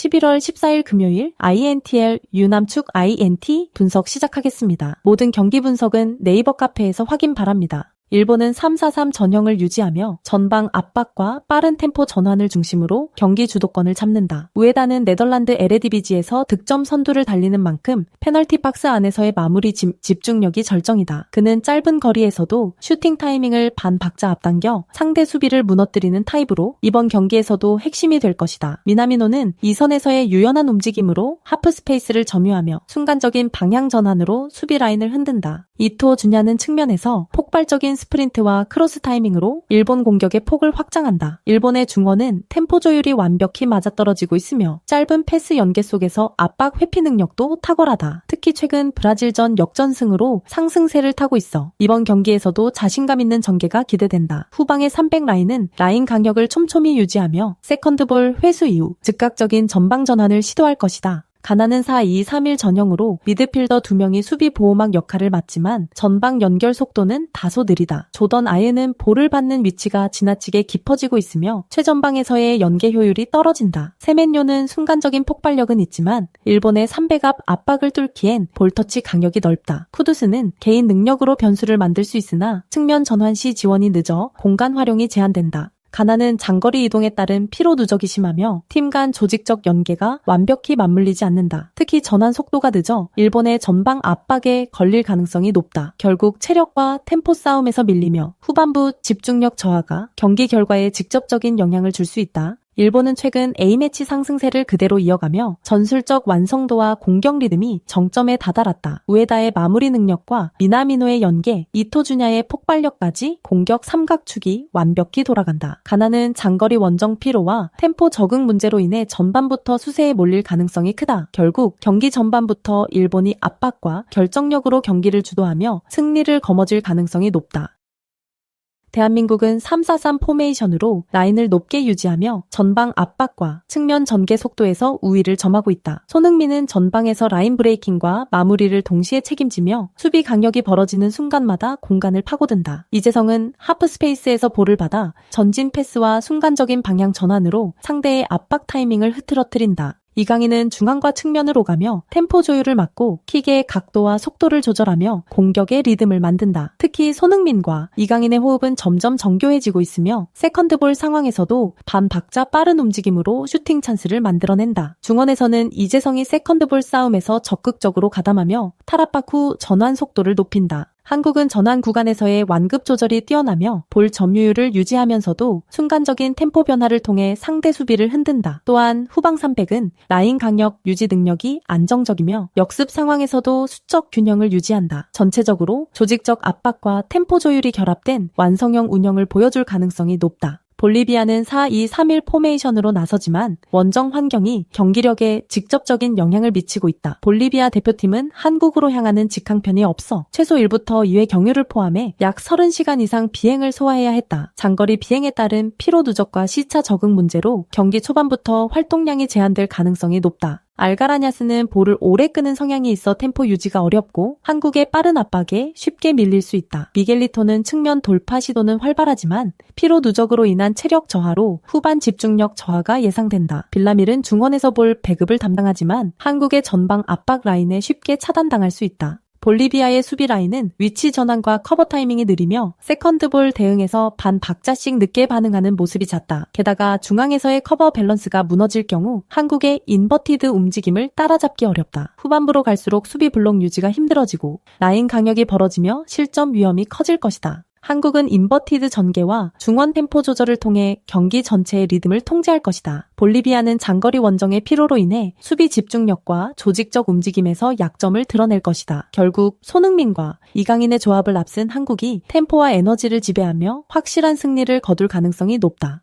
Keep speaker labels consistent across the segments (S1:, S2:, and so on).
S1: 11월 14일 금요일 INTL 유남축 INT 분석 시작하겠습니다. 모든 경기 분석은 네이버 카페에서 확인 바랍니다. 일본은 3-4-3 전형을 유지하며 전방 압박과 빠른 템포 전환을 중심으로 경기 주도권을 잡는다. 우에다는 네덜란드 에레디비지에서 득점 선두를 달리는 만큼 페널티 박스 안에서의 마무리 집중력이 절정이다. 그는 짧은 거리에서도 슈팅 타이밍을 반 박자 앞당겨 상대 수비를 무너뜨리는 타입으로 이번 경기에서도 핵심이 될 것이다. 미나미노는 이 선에서의 유연한 움직임으로 하프 스페이스를 점유하며 순간적인 방향 전환으로 수비 라인을 흔든다. 이토 주냐는 측면에서 폭발적인 스프린트와 크로스 타이밍으로 일본 공격의 폭을 확장한다. 일본의 중원은 템포 조율이 완벽히 맞아떨어지고 있으며 짧은 패스 연계 속에서 압박 회피 능력도 탁월하다. 특히 최근 브라질전 역전승으로 상승세를 타고 있어 이번 경기에서도 자신감 있는 전개가 기대된다. 후방의 300 라인은 라인 강력을 촘촘히 유지하며 세컨드볼 회수 이후 즉각적인 전방 전환을 시도할 것이다. 가나는 4-2-3-1 전형으로 미드필더 2명이 수비 보호막 역할을 맡지만 전방 연결 속도는 다소 느리다. 조던 아예는 볼을 받는 위치가 지나치게 깊어지고 있으며 최전방에서의 연계 효율이 떨어진다. 세멘요는 순간적인 폭발력은 있지만 일본의 300 앞 압박을 뚫기엔 볼터치 강력이 넓다. 쿠두스는 개인 능력으로 변수를 만들 수 있으나 측면 전환 시 지원이 늦어 공간 활용이 제한된다. 가나는 장거리 이동에 따른 피로 누적이 심하며 팀 간 조직적 연계가 완벽히 맞물리지 않는다. 특히 전환 속도가 늦어 일본의 전방 압박에 걸릴 가능성이 높다. 결국 체력과 템포 싸움에서 밀리며 후반부 집중력 저하가 경기 결과에 직접적인 영향을 줄 수 있다. 일본은 최근 A매치 상승세를 그대로 이어가며 전술적 완성도와 공격 리듬이 정점에 다다랐다. 우에다의 마무리 능력과 미나미노의 연계, 이토주냐의 폭발력까지 공격 삼각축이 완벽히 돌아간다. 가나는 장거리 원정 피로와 템포 적응 문제로 인해 전반부터 수세에 몰릴 가능성이 크다. 결국 경기 전반부터 일본이 압박과 결정력으로 경기를 주도하며 승리를 거머쥘 가능성이 높다. 대한민국은 3-4-3 포메이션으로 라인을 높게 유지하며 전방 압박과 측면 전개 속도에서 우위를 점하고 있다. 손흥민은 전방에서 라인 브레이킹과 마무리를 동시에 책임지며 수비 강력이 벌어지는 순간마다 공간을 파고든다. 이재성은 하프 스페이스에서 볼을 받아 전진 패스와 순간적인 방향 전환으로 상대의 압박 타이밍을 흐트러뜨린다. 이강인은 중앙과 측면을 오가며 템포 조율을 맡고 킥의 각도와 속도를 조절하며 공격의 리듬을 만든다. 특히 손흥민과 이강인의 호흡은 점점 정교해지고 있으며 세컨드볼 상황에서도 반박자 빠른 움직임으로 슈팅 찬스를 만들어낸다. 중원에서는 이재성이 세컨드볼 싸움에서 적극적으로 가담하며 탈압박 후 전환 속도를 높인다. 한국은 전환 구간에서의 완급 조절이 뛰어나며 볼 점유율을 유지하면서도 순간적인 템포 변화를 통해 상대 수비를 흔든다. 또한 후방 300은 라인 강력 유지 능력이 안정적이며 역습 상황에서도 수적 균형을 유지한다. 전체적으로 조직적 압박과 템포 조율이 결합된 완성형 운영을 보여줄 가능성이 높다. 볼리비아는 4-2-3-1 포메이션으로 나서지만 원정 환경이 경기력에 직접적인 영향을 미치고 있다. 볼리비아 대표팀은 한국으로 향하는 직항편이 없어 최소 1부터 2회 경유를 포함해 약 30시간 이상 비행을 소화해야 했다. 장거리 비행에 따른 피로 누적과 시차 적응 문제로 경기 초반부터 활동량이 제한될 가능성이 높다. 알가라냐스는 볼을 오래 끄는 성향이 있어 템포 유지가 어렵고 한국의 빠른 압박에 쉽게 밀릴 수 있다. 미겔리토는 측면 돌파 시도는 활발하지만 피로 누적으로 인한 체력 저하로 후반 집중력 저하가 예상된다. 빌라밀은 중원에서 볼 배급을 담당하지만 한국의 전방 압박 라인에 쉽게 차단당할 수 있다. 볼리비아의 수비 라인은 위치 전환과 커버 타이밍이 느리며 세컨드볼 대응에서 반 박자씩 늦게 반응하는 모습이 잦다. 게다가 중앙에서의 커버 밸런스가 무너질 경우 한국의 인버티드 움직임을 따라잡기 어렵다. 후반부로 갈수록 수비 블록 유지가 힘들어지고 라인 강력이 벌어지며 실점 위험이 커질 것이다. 한국은 인버티드 전개와 중원 템포 조절을 통해 경기 전체의 리듬을 통제할 것이다. 볼리비아는 장거리 원정의 피로로 인해 수비 집중력과 조직적 움직임에서 약점을 드러낼 것이다. 결국 손흥민과 이강인의 조합을 앞선 한국이 템포와 에너지를 지배하며 확실한 승리를 거둘 가능성이 높다.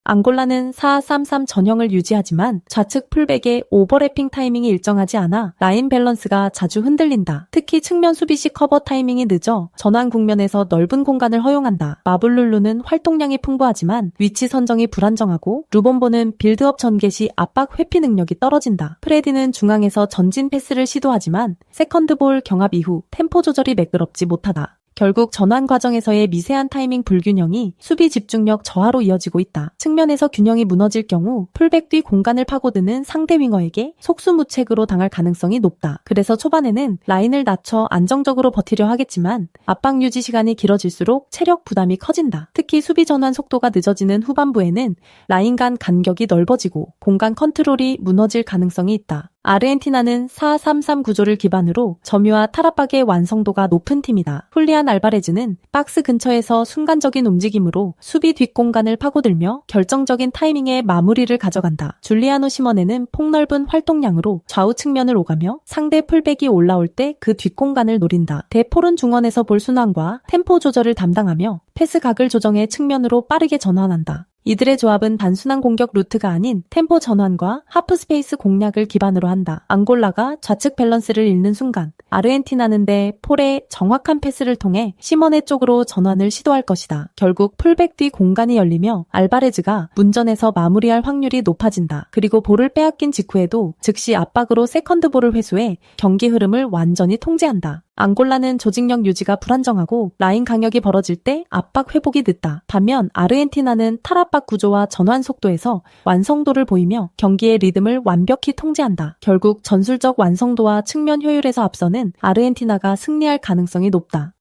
S1: 앙골라는 4-3-3 전형을 유지하지만 좌측 풀백의 오버래핑 타이밍이 일정하지 않아 라인 밸런스가 자주 흔들린다. 특히 측면 수비 시 커버 타이밍이 늦어 전환 국면에서 넓은 공간을 허용한다. 마블룰루는 활동량이 풍부하지만 위치 선정이 불안정하고 루본보는 빌드업 전개 시 압박 회피 능력이 떨어진다. 프레디는 중앙에서 전진 패스를 시도하지만 세컨드볼 경합 이후 템포 조절이 매끄럽지 못하다. 결국 전환 과정에서의 미세한 타이밍 불균형이 수비 집중력 저하로 이어지고 있다. 측면에서 균형이 무너질 경우 풀백 뒤 공간을 파고드는 상대 윙어에게 속수무책으로 당할 가능성이 높다. 그래서 초반에는 라인을 낮춰 안정적으로 버티려 하겠지만 압박 유지 시간이 길어질수록 체력 부담이 커진다. 특히 수비 전환 속도가 늦어지는 후반부에는 라인 간 간격이 넓어지고 공간 컨트롤이 무너질 가능성이 있다. 아르헨티나는 4-3-3 구조를 기반으로 점유와 탈압박의 완성도가 높은 팀이다. 훌리안 알바레즈는 박스 근처에서 순간적인 움직임으로 수비 뒷공간을 파고들며 결정적인 타이밍에 마무리를 가져간다. 줄리아노 시머네는 폭넓은 활동량으로 좌우 측면을 오가며 상대 풀백이 올라올 때 그 뒷공간을 노린다. 대포른 중원에서 볼 순환과 템포 조절을 담당하며 패스 각을 조정해 측면으로 빠르게 전환한다. 이들의 조합은 단순한 공격 루트가 아닌 템포 전환과 하프 스페이스 공략을 기반으로 한다. 앙골라가 좌측 밸런스를 잃는 순간 아르헨티나는 폴의 정확한 패스를 통해 시머네 쪽으로 전환을 시도할 것이다. 결국 풀백 뒤 공간이 열리며 알바레즈가 문전에서 마무리할 확률이 높아진다. 그리고 볼을 빼앗긴 직후에도 즉시 압박으로 세컨드볼을 회수해 경기 흐름을 완전히 통제한다. 앙골라는 조직력 유지가 불안정하고 라인 강역이 벌어질 때 압박 회복이 늦다. 반면 아르헨티나는 탈압박 구조와 전환 속도에서 완성도를 보이며 경기의 리듬을 완벽히 통제한다. 결국 전술적 완성도와 측면 효율에서 앞서는 아르헨티나가 승리할 가능성이 높다.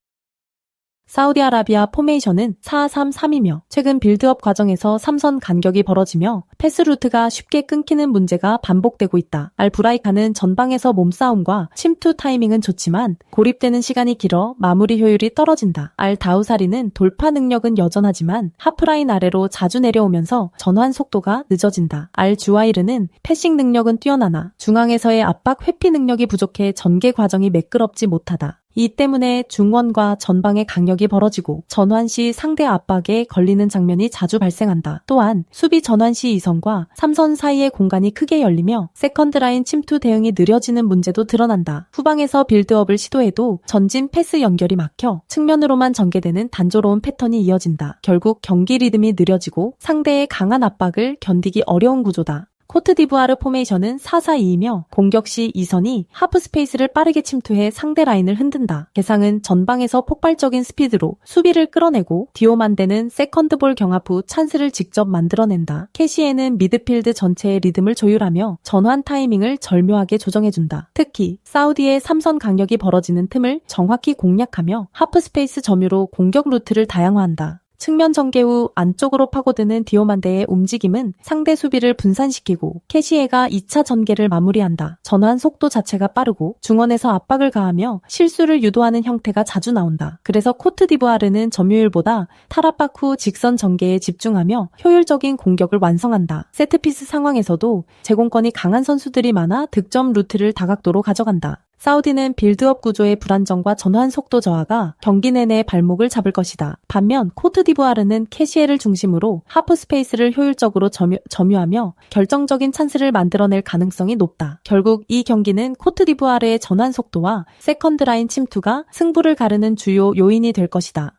S1: 사우디아라비아 포메이션은 4-3-3이며 최근 빌드업 과정에서 3선 간격이 벌어지며 패스 루트가 쉽게 끊기는 문제가 반복되고 있다. 알브라이카는 전방에서 몸싸움과 침투 타이밍은 좋지만 고립되는 시간이 길어 마무리 효율이 떨어진다. 알다우사리는 돌파 능력은 여전하지만 하프라인 아래로 자주 내려오면서 전환 속도가 늦어진다. 알주와이르는 패싱 능력은 뛰어나나 중앙에서의 압박 회피 능력이 부족해 전개 과정이 매끄럽지 못하다. 이 때문에 중원과 전방의 강력이 벌어지고 전환 시 상대 압박에 걸리는 장면이 자주 발생한다. 또한 수비 전환 시 2선과 3선 사이의 공간이 크게 열리며 세컨드 라인 침투 대응이 느려지는 문제도 드러난다. 후방에서 빌드업을 시도해도 전진 패스 연결이 막혀 측면으로만 전개되는 단조로운 패턴이 이어진다. 결국 경기 리듬이 느려지고 상대의 강한 압박을 견디기 어려운 구조다. 코트디부아르 포메이션은 4-4-2이며 공격 시 2선이 하프 스페이스를 빠르게 침투해 상대 라인을 흔든다. 개상은 전방에서 폭발적인 스피드로 수비를 끌어내고 디오만데는 세컨드볼 경합 후 찬스를 직접 만들어낸다. 캐시에는 미드필드 전체의 리듬을 조율하며 전환 타이밍을 절묘하게 조정해준다. 특히 사우디의 3선 강력이 벌어지는 틈을 정확히 공략하며 하프 스페이스 점유로 공격 루트를 다양화한다. 측면 전개 후 안쪽으로 파고드는 디오만데의 움직임은 상대 수비를 분산시키고 캐시에가 2차 전개를 마무리한다. 전환 속도 자체가 빠르고 중원에서 압박을 가하며 실수를 유도하는 형태가 자주 나온다. 그래서 코트디부아르는 점유율보다 탈압박 후 직선 전개에 집중하며 효율적인 공격을 완성한다. 세트피스 상황에서도 제공권이 강한 선수들이 많아 득점 루트를 다각도로 가져간다. 사우디는 빌드업 구조의 불안정과 전환 속도 저하가 경기 내내 발목을 잡을 것이다. 반면 코트디부아르는 캐시에를 중심으로 하프 스페이스를 효율적으로 점유하며 결정적인 찬스를 만들어낼 가능성이 높다. 결국 이 경기는 코트디부아르의 전환 속도와 세컨드 라인 침투가 승부를 가르는 주요 요인이 될 것이다.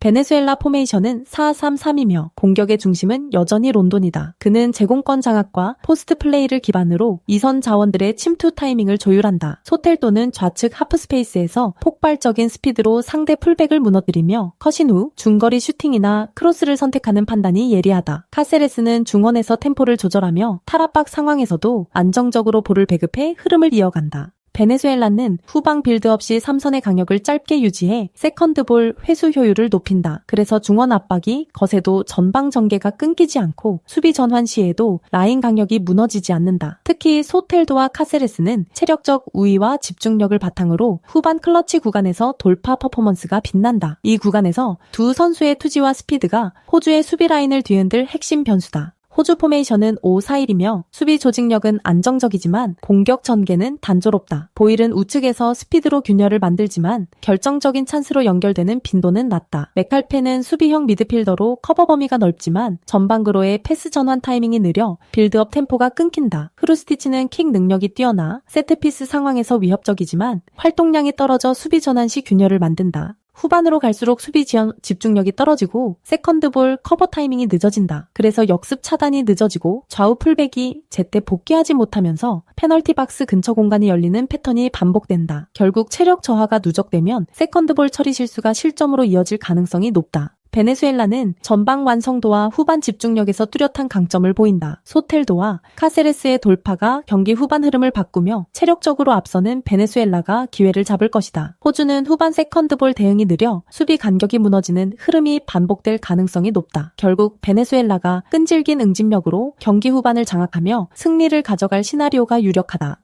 S1: 베네수엘라 포메이션은 4-3-3이며 공격의 중심은 여전히 론돈이다. 그는 제공권 장악과 포스트 플레이를 기반으로 2선 자원들의 침투 타이밍을 조율한다. 소텔도는 좌측 하프 스페이스에서 폭발적인 스피드로 상대 풀백을 무너뜨리며 컷인 후 중거리 슈팅이나 크로스를 선택하는 판단이 예리하다. 카세레스는 중원에서 템포를 조절하며 탈압박 상황에서도 안정적으로 볼을 배급해 흐름을 이어간다. 베네수엘라는 후방 빌드업 시 3선의 강력을 짧게 유지해 세컨드볼 회수 효율을 높인다. 그래서 중원 압박이 거세도 전방 전개가 끊기지 않고 수비 전환 시에도 라인 강력이 무너지지 않는다. 특히 소텔도와 카세레스는 체력적 우위와 집중력을 바탕으로 후반 클러치 구간에서 돌파 퍼포먼스가 빛난다. 이 구간에서 두 선수의 투지와 스피드가 호주의 수비 라인을 뒤흔들 핵심 변수다. 호주 포메이션은 5-4-1이며 수비 조직력은 안정적이지만 공격 전개는 단조롭다. 보일은 우측에서 스피드로 균열을 만들지만 결정적인 찬스로 연결되는 빈도는 낮다. 맥칼페는 수비형 미드필더로 커버 범위가 넓지만 전방그로의 패스 전환 타이밍이 느려 빌드업 템포가 끊긴다. 흐루스티치는 킥 능력이 뛰어나 세트피스 상황에서 위협적이지만 활동량이 떨어져 수비 전환 시 균열을 만든다. 후반으로 갈수록 수비 집중력이 떨어지고 세컨드볼 커버 타이밍이 늦어진다. 그래서 역습 차단이 늦어지고 좌우 풀백이 제때 복귀하지 못하면서 페널티 박스 근처 공간이 열리는 패턴이 반복된다. 결국 체력 저하가 누적되면 세컨드볼 처리 실수가 실점으로 이어질 가능성이 높다. 베네수엘라는 전방 완성도와 후반 집중력에서 뚜렷한 강점을 보인다. 소텔도와 카세레스의 돌파가 경기 후반 흐름을 바꾸며 체력적으로 앞서는 베네수엘라가 기회를 잡을 것이다. 호주는 후반 세컨드볼 대응이 느려 수비 간격이 무너지는 흐름이 반복될 가능성이 높다. 결국 베네수엘라가 끈질긴 응집력으로 경기 후반을 장악하며 승리를 가져갈 시나리오가 유력하다.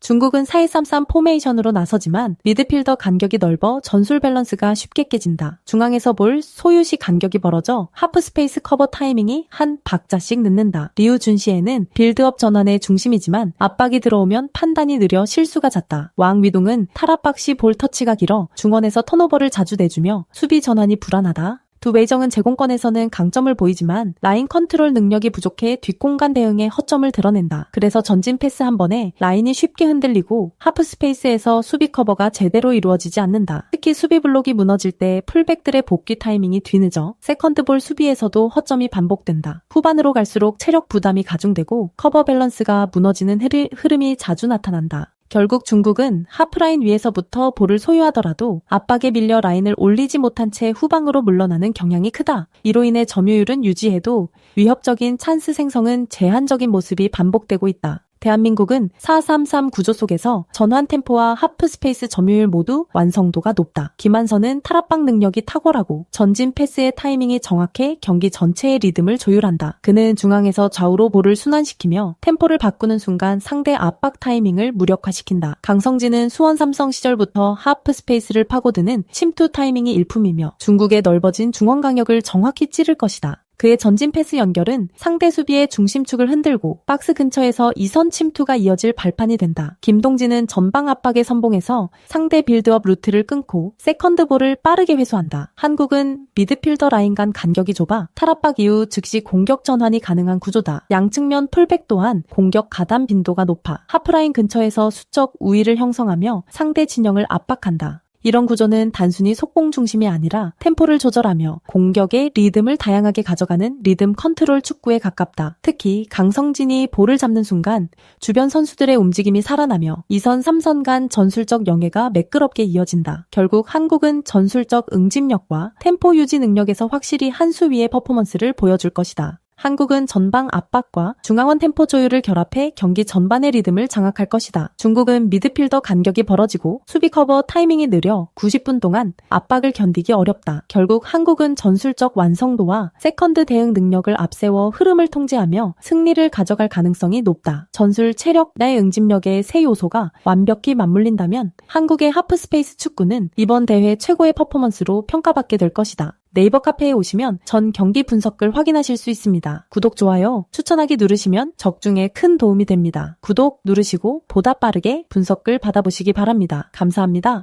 S1: 중국은 4-1-3-3 포메이션으로 나서지만 미드필더 간격이 넓어 전술 밸런스가 쉽게 깨진다. 중앙에서 볼 소유 시 간격이 벌어져 하프 스페이스 커버 타이밍이 한 박자씩 늦는다. 리우 준시에는 빌드업 전환의 중심이지만 압박이 들어오면 판단이 느려 실수가 잦다. 왕 위동은 탈압박 시 볼 터치가 길어 중원에서 턴오버를 자주 내주며 수비 전환이 불안하다. 두 웨이정은 제공권에서는 강점을 보이지만 라인 컨트롤 능력이 부족해 뒷공간 대응에 허점을 드러낸다. 그래서 전진 패스 한 번에 라인이 쉽게 흔들리고 하프 스페이스에서 수비 커버가 제대로 이루어지지 않는다. 특히 수비 블록이 무너질 때 풀백들의 복귀 타이밍이 뒤늦어 세컨드볼 수비에서도 허점이 반복된다. 후반으로 갈수록 체력 부담이 가중되고 커버 밸런스가 무너지는 흐름이 자주 나타난다. 결국 중국은 하프라인 위에서부터 볼을 소유하더라도 압박에 밀려 라인을 올리지 못한 채 후방으로 물러나는 경향이 크다. 이로 인해 점유율은 유지해도 위협적인 찬스 생성은 제한적인 모습이 반복되고 있다. 대한민국은 4-3-3 구조 속에서 전환 템포와 하프 스페이스 점유율 모두 완성도가 높다. 김한선은 탈압박 능력이 탁월하고 전진 패스의 타이밍이 정확해 경기 전체의 리듬을 조율한다. 그는 중앙에서 좌우로 볼을 순환시키며 템포를 바꾸는 순간 상대 압박 타이밍을 무력화시킨다. 강성진은 수원 삼성 시절부터 하프 스페이스를 파고드는 침투 타이밍이 일품이며 중국의 넓어진 중원 강역을 정확히 찌를 것이다. 그의 전진 패스 연결은 상대 수비의 중심축을 흔들고 박스 근처에서 이선 침투가 이어질 발판이 된다. 김동진은 전방 압박에 선봉해서 상대 빌드업 루트를 끊고 세컨드볼을 빠르게 회수한다. 한국은 미드필더 라인 간 간격이 좁아 탈압박 이후 즉시 공격 전환이 가능한 구조다. 양측면 풀백 또한 공격 가담 빈도가 높아 하프라인 근처에서 수적 우위를 형성하며 상대 진영을 압박한다. 이런 구조는 단순히 속공 중심이 아니라 템포를 조절하며 공격의 리듬을 다양하게 가져가는 리듬 컨트롤 축구에 가깝다. 특히 강성진이 볼을 잡는 순간 주변 선수들의 움직임이 살아나며 2선, 3선 간 전술적 영예가 매끄럽게 이어진다. 결국 한국은 전술적 응집력과 템포 유지 능력에서 확실히 한 수 위의 퍼포먼스를 보여줄 것이다. 한국은 전방 압박과 중앙원 템포 조율을 결합해 경기 전반의 리듬을 장악할 것이다. 중국은 미드필더 간격이 벌어지고 수비 커버 타이밍이 느려 90분 동안 압박을 견디기 어렵다. 결국 한국은 전술적 완성도와 세컨드 대응 능력을 앞세워 흐름을 통제하며 승리를 가져갈 가능성이 높다. 전술 체력 내 응집력의 세 요소가 완벽히 맞물린다면 한국의 하프 스페이스 축구는 이번 대회 최고의 퍼포먼스로 평가받게 될 것이다. 네이버 카페에 오시면 전 경기 분석글 확인하실 수 있습니다. 구독, 좋아요, 추천하기 누르시면 적중에 큰 도움이 됩니다. 구독 누르시고 보다 빠르게 분석글 받아보시기 바랍니다. 감사합니다.